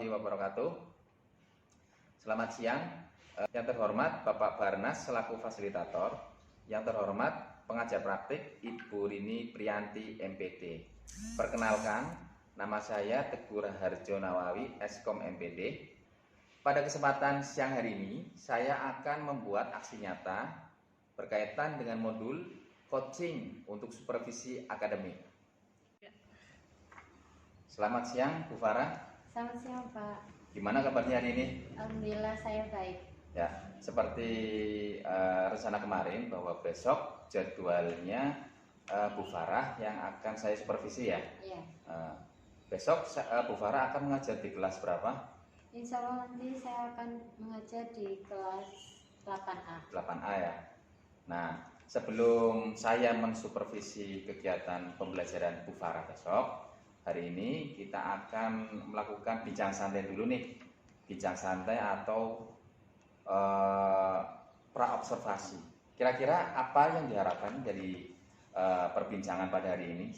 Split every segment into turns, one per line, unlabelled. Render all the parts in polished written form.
warahmatullahi wabarakatuh. Selamat siang. Yang terhormat Bapak Barnas selaku fasilitator. Yang terhormat pengajar praktik Ibu Rini Priyanti MPD. Perkenalkan, nama saya Teguh Raharjo Nawawi, Eskom MPD. Pada kesempatan siang hari ini, saya akan membuat aksi nyata berkaitan dengan modul coaching untuk supervisi akademik. Selamat siang, Bu Farah.
Selamat siang, Pak.
Gimana kabarnya hari ini?
Alhamdulillah saya baik.
Ya, seperti rencana kemarin bahwa besok jadwalnya Bu Farah yang akan saya supervisi ya.
Iya.
Besok Bu Farah akan mengajar di kelas berapa?
Insya Allah nanti saya akan mengajar di kelas 8A.
8A ya. Nah, sebelum saya mensupervisi kegiatan pembelajaran Bu Farah besok, hari ini kita akan melakukan bincang santai dulu nih. Bincang santai atau pra-observasi. Kira-kira apa yang diharapkan dari perbincangan pada hari ini?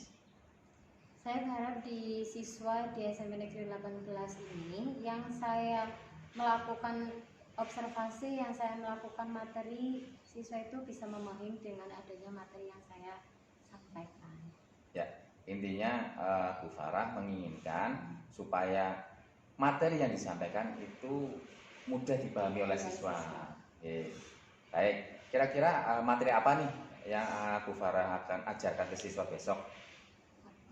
Saya berharap di siswa di SMP Negeri 18 ini yang saya melakukan observasi, yang saya melakukan materi, siswa itu bisa memahami dengan adanya materi yang saya sampaikan.
Ya, intinya Bu Farah menginginkan supaya materi yang disampaikan itu mudah dipahami oleh siswa. Baik, kira-kira materi apa nih yang Bu Farah akan ajarkan ke siswa besok?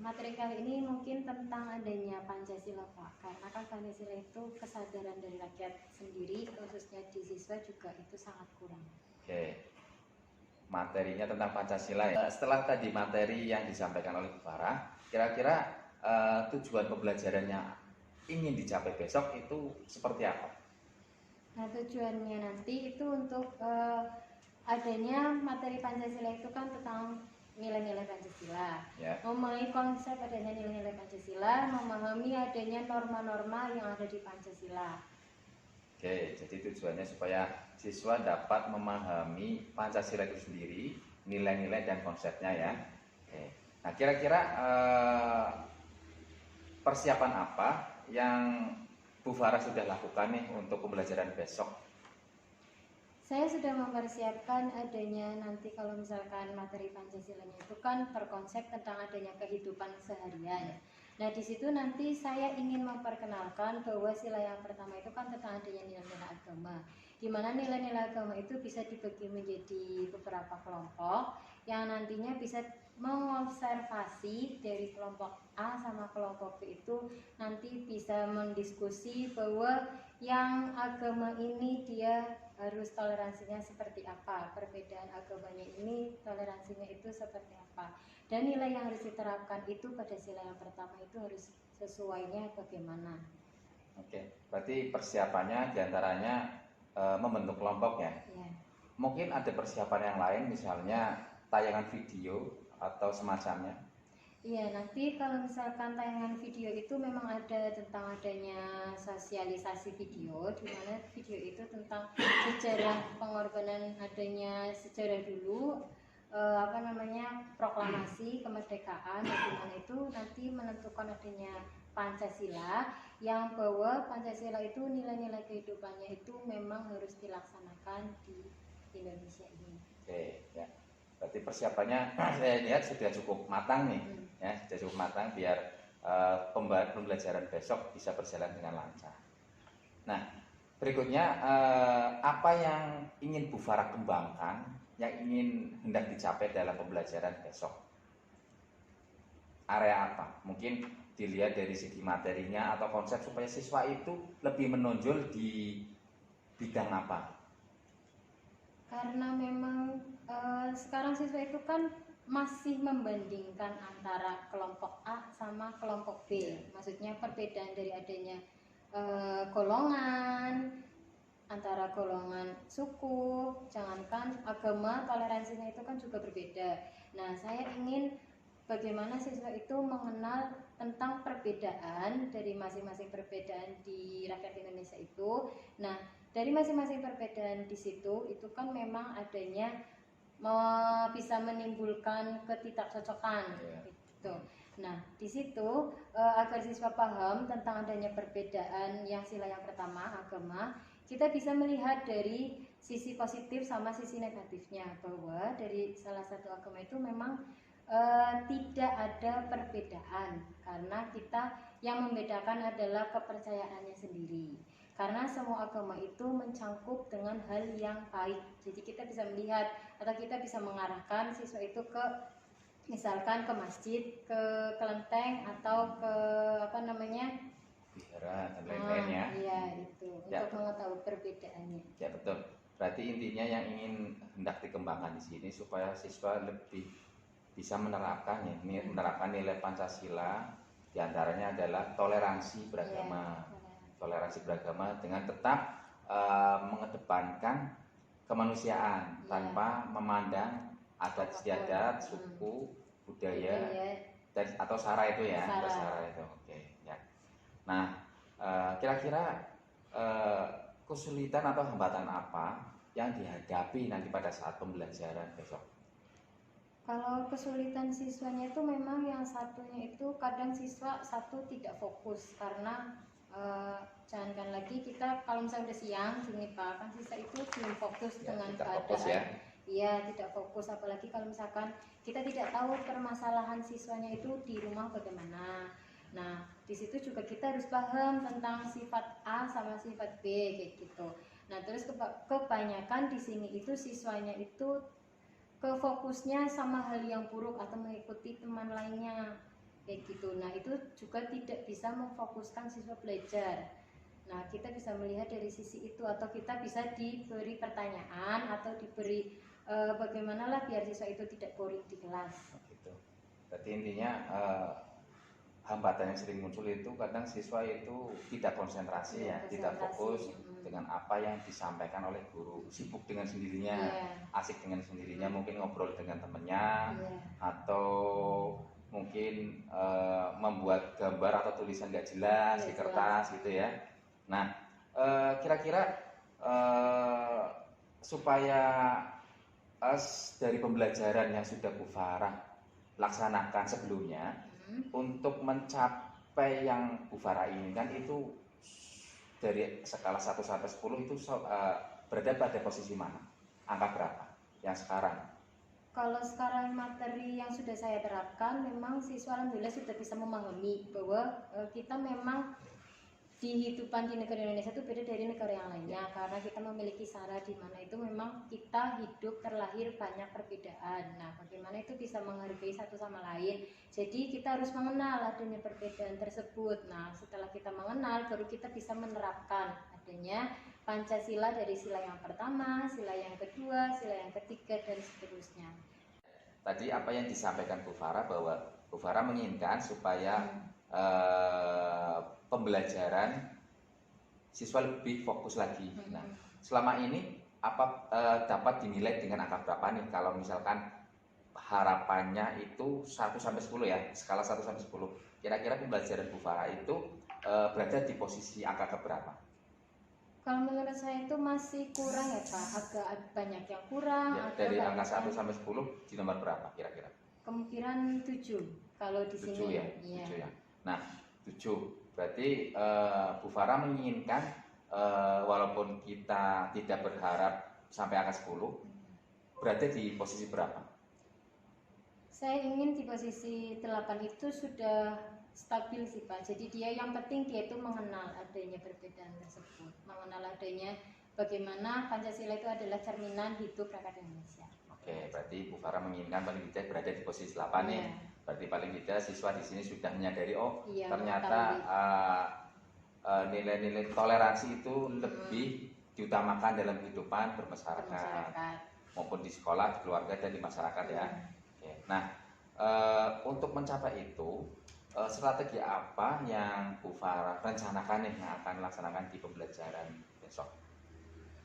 Materi kali ini mungkin tentang adanya Pancasila, Pak. Karena kan Pancasila itu kesadaran dari rakyat sendiri, khususnya di siswa juga itu sangat kurang.
Oke, materinya tentang Pancasila ya. Setelah tadi materi yang disampaikan oleh Bu Farah, kira-kira tujuan pembelajarannya ingin dicapai besok itu seperti apa?
Nah, tujuannya nanti itu untuk adanya materi Pancasila itu kan tentang nilai-nilai Pancasila,
Ya.
memahami konsep adanya nilai-nilai Pancasila, memahami adanya norma-norma yang ada di Pancasila.
Oke, jadi tujuannya supaya siswa dapat memahami Pancasila itu sendiri, nilai-nilai dan konsepnya ya. Oke. Nah, kira-kira persiapan apa yang Bu Farah sudah lakukan nih untuk pembelajaran besok?
Saya sudah mempersiapkan adanya nanti kalau misalkan materi Pancasilanya itu kan terkonsep tentang adanya kehidupan seharian. Nah, di situ nanti saya ingin memperkenalkan bahwa sila yang pertama itu kan tentang adanya nilai-nilai agama, di mana nilai-nilai agama itu bisa dibagi menjadi beberapa kelompok yang nantinya bisa mengobservasi dari kelompok A sama kelompok B itu nanti bisa mendiskusi bahwa yang agama ini dia harus toleransinya seperti apa, perbedaan agamanya ini toleransinya itu seperti apa, dan nilai yang harus diterapkan itu pada sila yang pertama itu harus sesuainya bagaimana.
Oke, berarti persiapannya diantaranya membentuk kelompok ya?
Ya.
Mungkin ada persiapan yang lain, misalnya tayangan video atau semacamnya?
Iya, nanti kalau misalkan tayangan video itu memang ada tentang adanya sosialisasi video, di mana video itu tentang sejarah pengorbanan adanya sejarah dulu, proklamasi kemerdekaan, di mana itu nanti menentukan adanya Pancasila, yang bahwa Pancasila itu nilai-nilai kehidupannya itu memang harus dilaksanakan di Indonesia ini.
Oke, ya. Berarti persiapannya saya lihat sudah cukup matang nih, ya, sudah cukup matang biar pembelajaran besok bisa berjalan dengan lancar. Nah, berikutnya apa yang ingin Bu Farah kembangkan, yang ingin hendak dicapai dalam pembelajaran besok? Area apa? Mungkin dilihat dari segi materinya atau konsep supaya siswa itu lebih menonjol di bidang apa?
Karena memang sekarang siswa itu kan masih membandingkan antara kelompok A sama kelompok B. Maksudnya perbedaan dari adanya golongan, antara golongan suku, jangankan agama, toleransinya itu kan juga berbeda. Nah, saya ingin bagaimana siswa itu mengenal tentang perbedaan dari masing-masing perbedaan di rakyat Indonesia itu. Nah, dari masing-masing perbedaan di situ itu kan memang adanya bisa menimbulkan ketidakcocokan gitu. Nah, di situ agar siswa paham tentang adanya perbedaan yang sila yang pertama, agama, kita bisa melihat dari sisi positif sama sisi negatifnya, bahwa dari salah satu agama itu memang tidak ada perbedaan, karena kita yang membedakan adalah kepercayaannya sendiri. Karena semua agama itu mencangkup dengan hal yang baik. Jadi kita bisa melihat atau kita bisa mengarahkan siswa itu ke misalkan ke masjid, ke kelenteng atau ke apa namanya?
Wihara dan lain-lain ya.
Iya, itu
Ya.
untuk mengetahui perbedaannya.
Ya betul. Berarti intinya yang ingin hendak dikembangkan di sini supaya siswa lebih bisa menerapkan ya, menerapkan nilai Pancasila, diantaranya adalah toleransi beragama. Toleransi beragama dengan tetap mengedepankan kemanusiaan tanpa memandang adat istiadat, suku, budaya, dan atau sara itu ya, sara itu. Oke, ya. Nah, kira-kira kesulitan atau hambatan apa yang dihadapi nanti pada saat pembelajaran besok?
Kalau kesulitan siswanya itu memang yang satunya itu kadang siswa satu tidak fokus karena jangankan lagi kita kalau misalnya udah siang gini Pak, kan siswa itu belum fokus
Ya,
dengan
tidak
keadaan.
fokus ya.
Iya, tidak fokus, apalagi kalau misalkan kita tidak tahu permasalahan siswanya itu di rumah bagaimana. Nah, di situ juga kita harus paham tentang sifat A sama sifat B kayak gitu. Nah, terus kebanyakan di sini itu siswanya itu kefokusnya sama hal yang buruk atau mengikuti teman lainnya kayak gitu. Nah, itu juga tidak bisa memfokuskan siswa belajar. Nah, kita bisa melihat dari sisi itu, atau kita bisa diberi pertanyaan atau diberi bagaimana lah biar siswa itu tidak boring di kelas.
Gitu. Berarti intinya hambatan yang sering muncul itu kadang siswa itu tidak konsentrasi ya, tidak fokus dengan apa yang disampaikan oleh guru, sibuk dengan sendirinya, asik dengan sendirinya, mungkin ngobrol dengan temennya, atau mungkin membuat gambar atau tulisan nggak jelas di kertas gitu ya. Nah, kira-kira supaya dari pembelajaran yang sudah Bu Farah laksanakan sebelumnya untuk mencapai yang Bu Farah inginkan itu dari skala 1 sampai 10 itu berada pada posisi mana? Angka berapa yang sekarang?
Kalau sekarang materi yang sudah saya terapkan, memang siswa alhamdulillah sudah bisa memahami bahwa kita memang kehidupan di negara Indonesia itu beda dari negara yang lainnya, karena kita memiliki sara di mana itu memang kita hidup terlahir banyak perbedaan. Nah, bagaimana itu bisa menghargai satu sama lain. Jadi kita harus mengenal adanya perbedaan tersebut. Nah, setelah kita mengenal baru kita bisa menerapkan adanya Pancasila dari sila yang pertama, sila yang kedua, sila yang ketiga, dan seterusnya.
Tadi apa yang disampaikan Bu Farah bahwa Bu Farah menginginkan supaya pembelajaran siswa lebih fokus lagi. Nah, selama ini apa dapat dinilai dengan angka berapa nih kalau misalkan harapannya itu 1 sampai 10 ya, skala 1 sampai 10. Kira-kira pembelajaran Bu Farah itu berada di posisi angka keberapa?
Kalau menurut saya itu masih kurang ya Pak, agak banyak yang kurang.
Ya, dari angka 1 sampai 10 di nomor berapa kira-kira?
Kemungkinan 7 kalau di 7 sini.
Ya? Iya. 7 ya. Nah, 7. Berarti Bu Farah menginginkan walaupun kita tidak berharap sampai angka 10, berada di posisi berapa?
Saya ingin di posisi 8 itu sudah stabil sih Pak. Jadi dia yang penting dia itu mengenal adanya perbedaan tersebut, mengenal adanya bagaimana Pancasila itu adalah cerminan hidup rakyat Indonesia.
Oke, berarti Bu Farah menginginkan paling tidak berada di posisi 8 nih. Berarti paling tidak siswa di sini sudah menyadari ternyata nilai-nilai toleransi itu lebih diutamakan dalam kehidupan bermasyarakat maupun di sekolah, di keluarga, dan di masyarakat ya. Oke. Nah, untuk mencapai itu strategi apa yang Bu Farah rencanakan nih yang akan dilaksanakan di pembelajaran besok?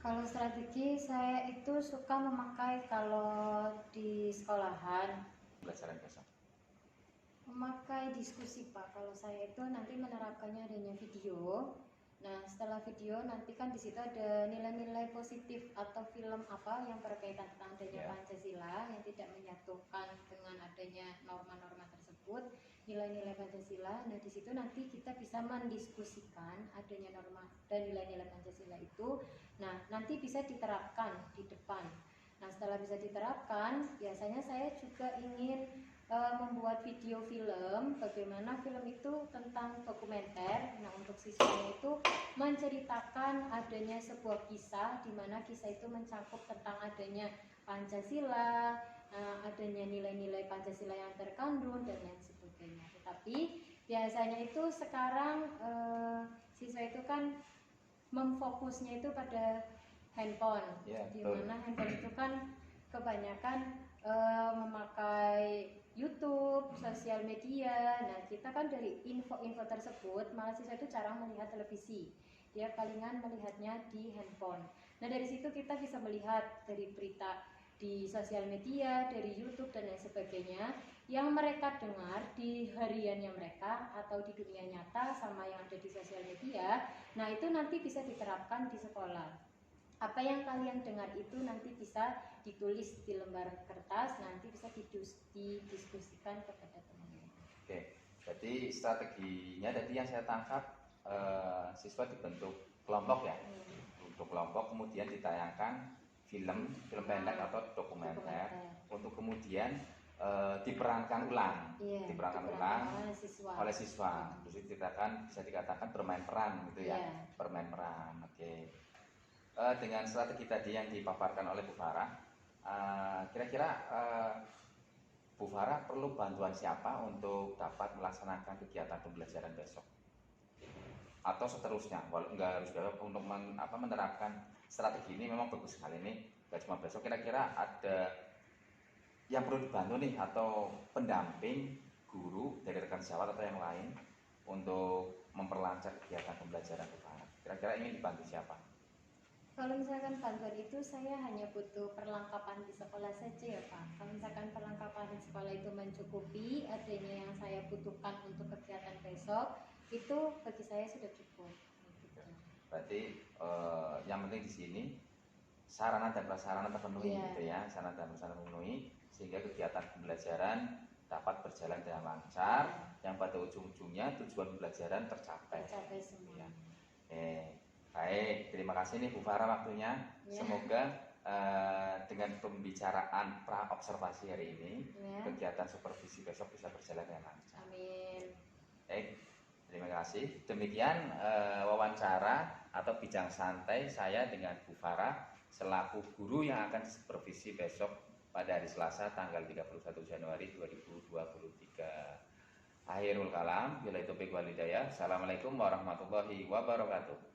Kalau strategi saya itu suka memakai kalau di sekolahan
pembelajaran besok
memakai diskusi Pak. Kalau saya itu nanti menerapkannya adanya video. Nah, setelah video nanti kan di situ ada nilai-nilai positif atau film apa yang berkaitan tentang adanya Pancasila yang tidak menyatukan dengan adanya norma-norma tersebut. nilai-nilai Pancasila. Nah, di situ nanti kita bisa mendiskusikan adanya norma dan nilai-nilai Pancasila itu. Nah, nanti bisa diterapkan di depan. Nah, setelah bisa diterapkan, biasanya saya juga ingin membuat video film, bagaimana film itu tentang dokumenter. Nah, untuk siswanya itu menceritakan adanya sebuah kisah, di mana kisah itu mencakup tentang adanya Pancasila, adanya nilai-nilai Pancasila yang terkandung dan lain sebagainya. Tetapi biasanya itu sekarang siswa itu kan memfokusnya itu pada handphone, di mana handphone itu kan kebanyakan memakai YouTube, sosial media. Nah, kita kan dari info-info tersebut, malah siswa itu jarang melihat televisi. Dia palingan melihatnya di handphone. Nah, dari situ kita bisa melihat dari berita di sosial media, dari YouTube dan lain sebagainya, yang mereka dengar di hariannya mereka atau di dunia nyata sama yang ada di sosial media. Nah, itu nanti bisa diterapkan di sekolah. Apa yang kalian dengar itu nanti bisa ditulis di lembar kertas, nanti bisa didiskusikan kepada teman-teman.
Oke, jadi strateginya tadi yang saya tangkap, siswa dibentuk kelompok ya, untuk kelompok kemudian ditayangkan film pendek atau dokumenter untuk kemudian diperankan ulang, oleh siswa. Jadi bisa dikatakan bermain peran gitu ya, bermain peran. Oke. Dengan strategi tadi yang dipaparkan oleh Bu Farah, kira-kira Bu Farah perlu bantuan siapa untuk dapat melaksanakan kegiatan pembelajaran besok? Atau seterusnya, walau nggak harus untuk menerapkan strategi ini memang bagus sekali nih, nggak cuma besok. Kira-kira ada yang perlu dibantu nih atau pendamping guru dari rekan sejawat atau yang lain untuk memperlancar kegiatan pembelajaran Bu Farah? Kira-kira ingin dibantu siapa?
Kalau misalkan bantuan itu saya hanya butuh perlengkapan di sekolah saja ya Pak. Kalau misalkan perlengkapan di sekolah itu mencukupi adanya yang saya butuhkan untuk kegiatan besok, itu bagi saya sudah cukup.
Berarti yang penting di sini sarana dan prasarana terpenuhi, gitu ya, sarana dan prasarana terpenuhi sehingga kegiatan pembelajaran dapat berjalan dengan lancar, yang pada ujung-ujungnya tujuan pembelajaran tercapai.
Tercapai semua.
Ya. Baik, terima kasih nih Bu Farah waktunya. Semoga dengan pembicaraan pra-observasi hari ini, kegiatan supervisi besok bisa berjalan dengan lancar.
Amin.
Baik, terima kasih. Demikian wawancara atau bincang santai saya dengan Bu Farah selaku guru yang akan supervisi besok pada hari Selasa tanggal 31 Januari 2023. Akhirul kalam, billahi taufiq wal hidayah. Assalamualaikum warahmatullahi wabarakatuh.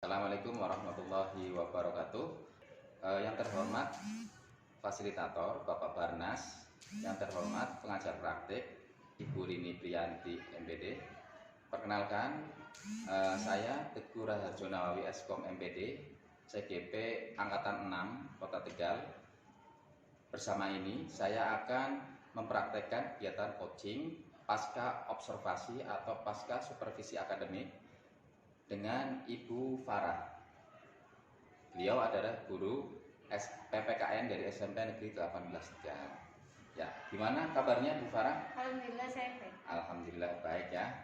Assalamualaikum warahmatullahi wabarakatuh. Yang terhormat fasilitator Bapak Barnas, yang terhormat pengajar praktik Ibu Rini Priyanti MPD. Perkenalkan, saya Teguh Raharjo Nawawi Eskom MPD, CGP Angkatan 6 Kota Tegal. Bersama ini saya akan mempraktekkan kegiatan coaching pasca observasi atau pasca supervisi akademik dengan Ibu Farah. Beliau adalah guru PPKN dari SMP Negeri 18 Tegal. Ya, gimana kabarnya Bu Farah?
Alhamdulillah saya baik.
Alhamdulillah baik ya.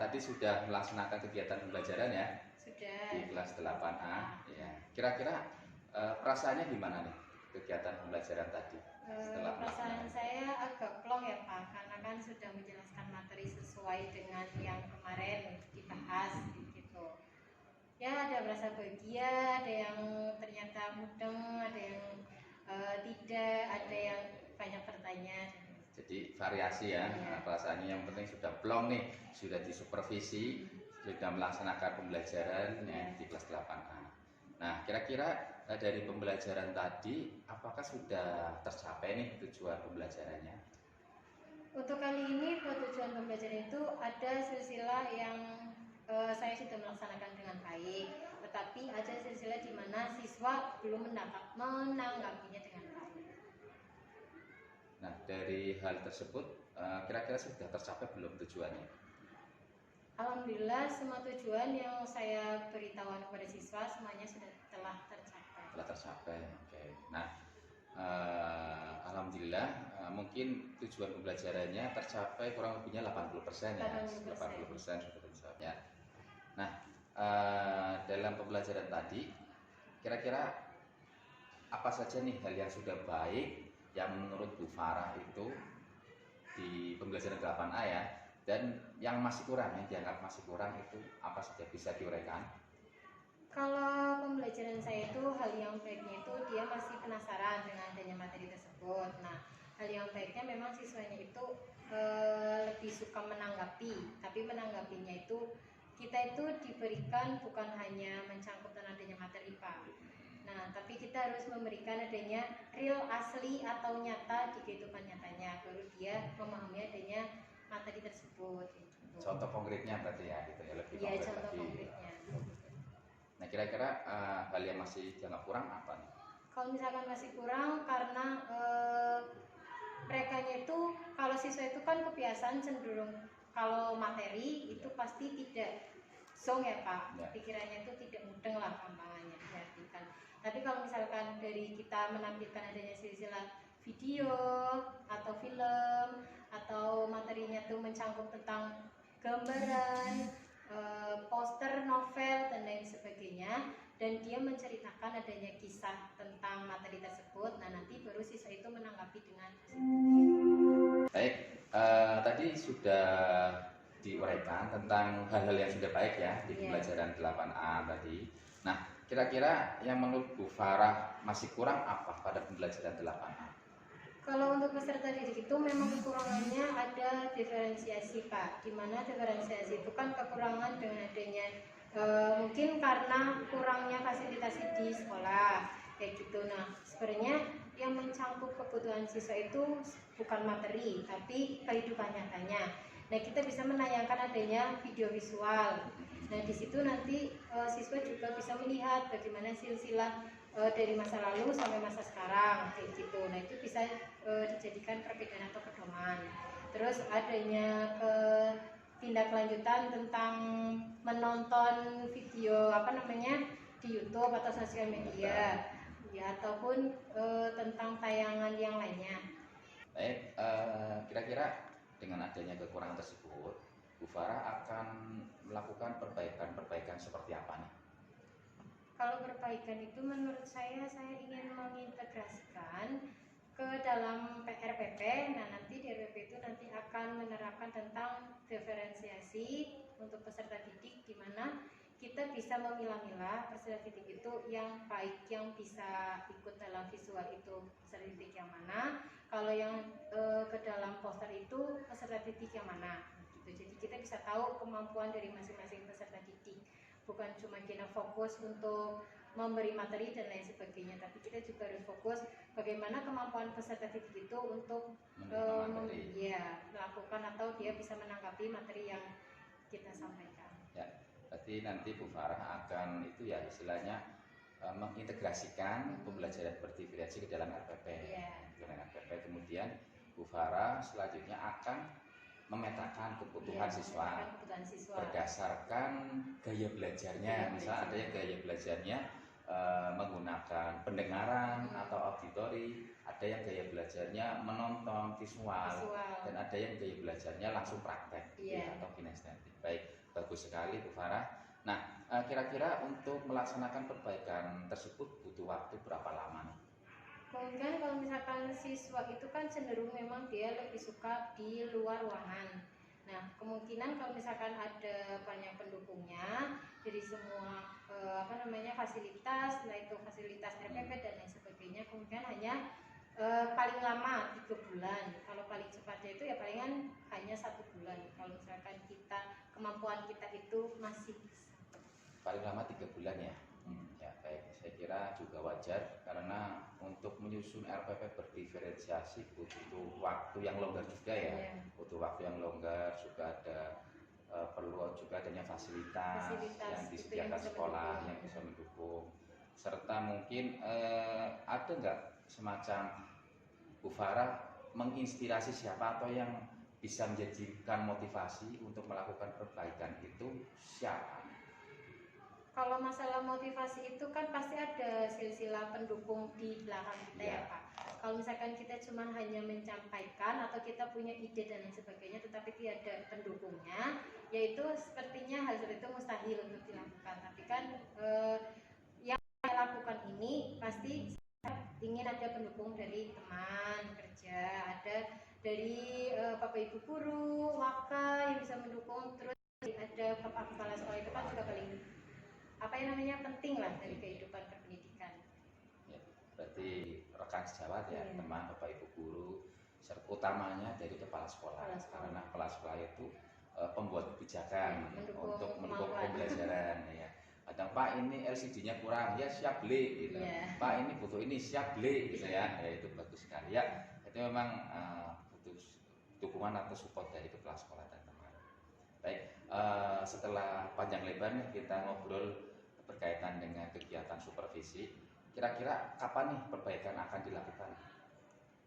Tadi sudah melaksanakan kegiatan pembelajaran ya?
Sudah.
Di kelas 8A. Ya. Kira-kira perasaannya gimana nih kegiatan pembelajaran tadi? Setelah
Perasaan saya agak plong ya Pak, karena kan sudah menjelaskan materi sesuai dengan yang kemarin dibahas gitu. Ya ada merasa bahagia, ada yang ternyata mudeng, ada yang tidak, ada yang banyak bertanya.
Jadi variasi ya, perasaannya yang penting sudah plong nih, sudah disupervisi, sudah melaksanakan pembelajaran ya, di kelas 8A. Nah, kira-kira dari pembelajaran tadi, apakah sudah tercapai nih tujuan pembelajarannya?
Untuk kali ini tujuan pembelajaran itu ada silsilah yang saya sudah melaksanakan dengan baik, tetapi ada silsilah di mana siswa belum menanggapinya dengan baik.
Nah, dari hal tersebut, kira-kira sudah tercapai belum tujuannya?
Alhamdulillah semua tujuan yang saya beritahukan kepada siswa semuanya telah tercapai.
Telah tercapai, oke. Nah, alhamdulillah mungkin tujuan pembelajarannya tercapai kurang lebihnya 80% ya. 80% sudah tercapai. Ya. Nah, dalam pembelajaran tadi, kira-kira apa saja nih hal yang sudah baik yang menurut Bu Farah itu di pembelajaran 8A ya, dan yang masih kurang, yang dianggap masih kurang itu apa saja, bisa diuraikan?
Kalau pembelajaran saya itu hal yang baiknya itu dia masih penasaran dengan adanya materi tersebut. Nah, hal yang baiknya memang siswanya itu lebih suka menanggapi, tapi menanggapinya itu kita itu diberikan bukan hanya mencangkupkan adanya materi Pak. Nah, tapi kita harus memberikan adanya real asli atau nyata di kehidupan nyatanya, baru dia memahami adanya materi tersebut. Gitu.
Contoh konkretnya berarti ya, gitu ya, lebih
konkret
contoh
lagi.
Konkretnya. Nah, kira-kira hal yang masih dianggap kurang apa nih?
Kalau misalkan masih kurang karena merekanya itu, kalau siswa itu kan kebiasaan cenderung kalau materi itu pasti tidak song ya Pak, pikirannya itu tidak mudeng lah gampangannya diartikan. Tapi kalau misalkan dari kita menampilkan adanya silsilah video atau film atau materinya itu mencangkup tentang gambaran, poster, novel dan lain sebagainya, dan dia menceritakan adanya kisah tentang materi tersebut, nah nanti baru siswa itu menanggapi dengan
baik. Tadi sudah diuraikan tentang hal-hal yang sudah baik ya di pembelajaran 8A tadi. Nah, kira-kira yang menurut Bu Farah masih kurang apa pada pembelajaran 8A?
Kalau untuk peserta didik itu memang kekurangannya ada diferensiasi Pak, dimana diferensiasi itu kan kekurangan dengan adanya mungkin karena kurangnya fasilitasi di sekolah kayak gitu. Nah, sebenarnya yang mencangkup kebutuhan siswa itu bukan materi tapi kehidupan nyatanya. Nah, kita bisa menayangkan adanya video visual. Nah, di situ nanti siswa juga bisa melihat bagaimana silsilah dari masa lalu sampai masa sekarang kayak gitu. Nah, itu bisa dijadikan perbedaan atau pedoman. Terus adanya tindak lanjutan tentang menonton video di YouTube atau sosial media ya, ataupun tentang tayangan yang lainnya.
Baik, kira-kira dengan adanya kekurangan tersebut, Bu Farah akan melakukan perbaikan seperti apa nih?
Kalau perbaikan itu menurut saya ingin mengintegrasikan ke dalam RPP. Nah, nanti di RPP itu nanti akan menerapkan tentang diferensiasi untuk peserta didik, di mana kita bisa memilah-milah peserta didik itu yang baik, yang bisa ikut dalam visual itu peserta didik yang mana, kalau yang ke dalam poster itu peserta didik yang mana gitu. Jadi kita bisa tahu kemampuan dari masing-masing peserta didik, bukan cuma kita fokus untuk memberi materi dan lain sebagainya, tapi kita juga harus fokus bagaimana kemampuan peserta didik itu untuk melakukan atau dia bisa menanggapi materi yang kita sampaikan.
Ya, berarti nanti Bu Farah akan itu ya istilahnya mengintegrasikan pembelajaran berdiferensiasi ke dalam RPP. Kemudian Bu Farah selanjutnya akan memetakan kebutuhan siswa berdasarkan gaya belajarnya. Misal ada yang gaya belajarnya menggunakan pendengaran atau auditori, ada yang gaya belajarnya menonton visual, dan ada yang gaya belajarnya langsung praktek atau kinestetik. Baik, bagus sekali Bu Farah. Nah, kira-kira untuk melaksanakan perbaikan tersebut butuh waktu berapa lama?
Kemudian kalau misalkan siswa itu kan cenderung memang dia lebih suka di luar ruangan. Nah, kemungkinan kalau misalkan ada banyak pendukungnya dari semua fasilitas, nah itu fasilitas RPP dan lain sebagainya, kemudian hanya paling lama 3 bulan. Kalau paling cepatnya itu ya palingan hanya 1 bulan. Kalau misalkan kemampuan kita itu masih
paling lama 3 bulan ya. Ya baik, saya kira juga wajar karena untuk menyusun RPP berdiferensiasi butuh waktu yang longgar juga ya. Butuh waktu yang longgar, juga ada perlu juga adanya fasilitas yang disediakan sekolah yang bisa mendukung, serta mungkin ada nggak semacam Bu Farah menginspirasi siapa atau yang bisa menjadikan motivasi untuk melakukan perbaikan itu siapa?
Kalau masalah motivasi itu kan pasti ada silsilah pendukung di belakang kita ya Pak. Kalau misalkan kita cuma hanya menyampaikan atau kita punya ide dan lain sebagainya tetapi tiada pendukungnya, yaitu sepertinya hal seperti itu mustahil untuk dilakukan. Tapi kan yang saya lakukan ini pasti saya ingin ada pendukung dari teman kerja, ada dari Bapak Ibu guru, waka yang bisa mendukung, terus ada Bapak Kepala Sekolah, itu kan juga paling penting lah dari kehidupan berpendidikan.
Ya, berarti rekan sejawat ya, teman Bapak Ibu guru, serta utamanya dari kepala sekolah. Karena kepala sekolah itu pembuat kebijakan untuk mendukung pembelajaran ya. Kadang Pak ini LCD-nya kurang, ya siap beli gitu. Pak ini butuh ini, siap beli gitu ya. Ya itu bagus sekali ya. Itu memang butuh dukungan atau support dari kepala sekolah dan teman. Baik, setelah panjang lebar nih kita ngobrol berkaitan dengan kegiatan supervisi, kira-kira kapan nih perbaikan akan dilakukan?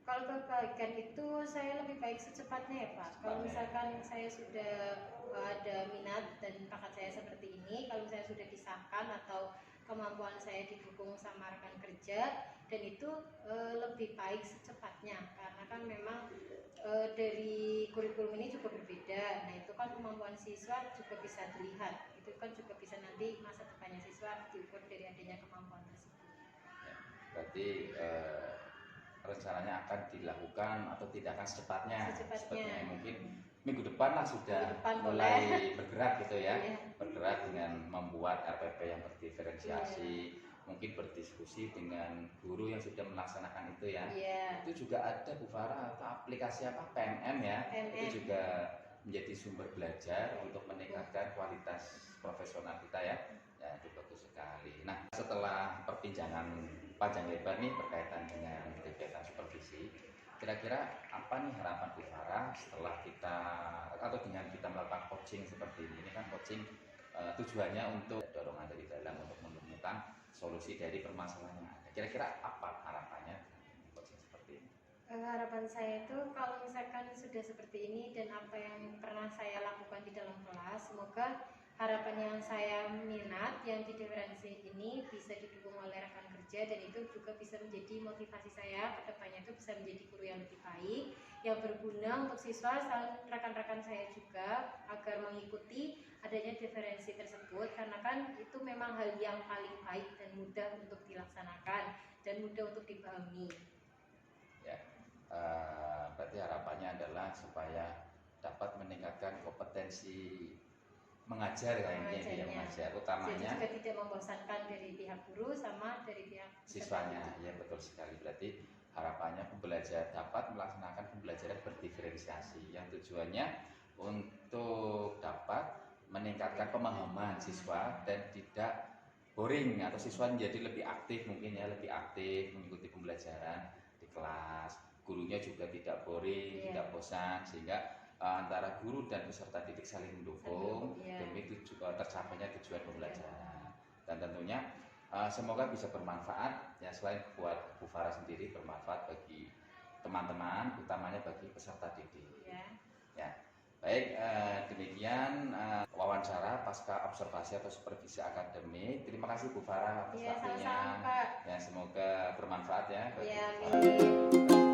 Kalau perbaikan itu saya lebih baik secepatnya ya Pak. Kalau misalkan saya sudah ada minat dan bakat saya seperti ini, kalau saya sudah disahkan atau kemampuan saya didukung sama rekan kerja, dan itu lebih baik secepatnya karena kan memang dari kurikulum ini juga berbeda. Nah itu kan kemampuan siswa juga bisa dilihat, itu kan juga bisa nanti masa depannya siswa diukur dari adanya kemampuan tersebut.
Ya, berarti rencananya akan dilakukan atau tidak akan secepatnya? Mungkin minggu depan lah sudah mulai bergerak gitu ya, bergerak dengan membuat RPP yang berdiferensiasi, mungkin berdiskusi dengan guru yang sudah melaksanakan itu ya. Itu juga ada Bu Farah atau aplikasi apa, PMM ya, itu juga menjadi sumber belajar untuk meningkatkan kualitas profesional kita ya. Ya itu bagus sekali. Nah setelah perbincangan panjang lebar nih berkaitan dengan kegiatan supervisi, kira-kira apa nih harapan Bu Farah setelah kita atau dengan kita melakukan coaching seperti ini? Ini kan coaching tujuannya untuk dorongan dari dalam untuk menemukan solusi dari permasalahan yang ada. Kira-kira apa harapannya coaching seperti ini?
Harapan saya itu kalau misalkan sudah seperti ini dan apa yang pernah saya lakukan di dalam kelas, semoga harapan yang saya minat yang di diferensi ini bisa didukung oleh rekan kerja, dan itu juga bisa menjadi motivasi saya ke depannya itu bisa menjadi guru yang lebih baik, yang berguna untuk siswa dan rekan-rekan saya juga agar mengikuti adanya diferensi tersebut, karena kan itu memang hal yang paling baik dan mudah untuk dilaksanakan dan mudah untuk dipahami.
Ya, berarti harapannya adalah supaya dapat meningkatkan kompetensi mengajar mengajar, utamanya
juga tidak membosankan dari pihak guru sama dari pihak
siswanya. Ya betul sekali, berarti harapannya pembelajar dapat melaksanakan pembelajaran berdiferensiasi yang tujuannya untuk dapat
meningkatkan pemahaman siswa dan tidak boring, atau siswa menjadi lebih aktif, mungkin ya lebih aktif mengikuti pembelajaran di kelas, gurunya juga tidak boring, tidak bosan, sehingga antara guru dan peserta didik saling mendukung demi tercapainya tujuan pembelajaran. Dan tentunya semoga bisa bermanfaat ya, selain buat Bu Farah sendiri, bermanfaat bagi teman-teman, utamanya bagi peserta didik. Ya. Baik, demikian wawancara pasca observasi atau supervisi akademik. Terima kasih Bu Farah atas waktunya.
Sama-sama, Pak.
Ya, semoga bermanfaat ya bagi Bu
Iya,
Farah.